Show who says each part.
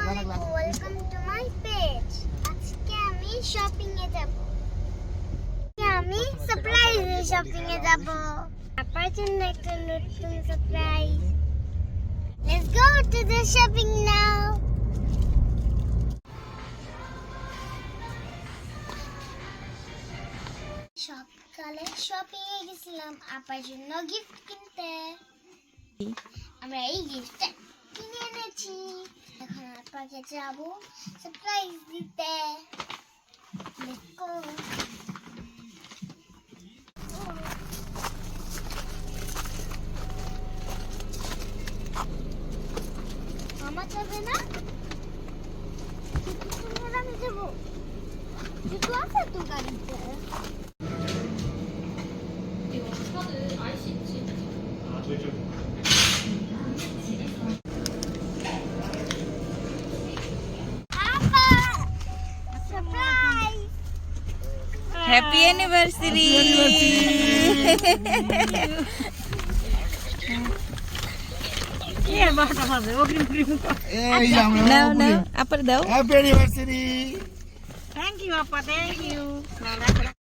Speaker 1: Welcome to my page. আজকে আমি shopping এ যাব। আমি সারপ্রাইজ শপিং এ যাব। আপনার জন্য একটা নতুন surprise. Let's go to the shopping now. সকালে শপিং এ গেছিলাম আপার জন্য গিফট কিনতে। আমরা এই গিফটটা কিনে এনেছি। এখন আপাকে যাব সারপ্রাইজ দিতে। Let's go. মামা যাবে না? আমি যাবো। জুতো আছে তো গাড়িতে?
Speaker 2: Happy anniversary. নাও নাও আপার দাও।
Speaker 3: Happy anniversary.
Speaker 2: থ্যাংক ইউ আপা, থ্যাংক ইউ।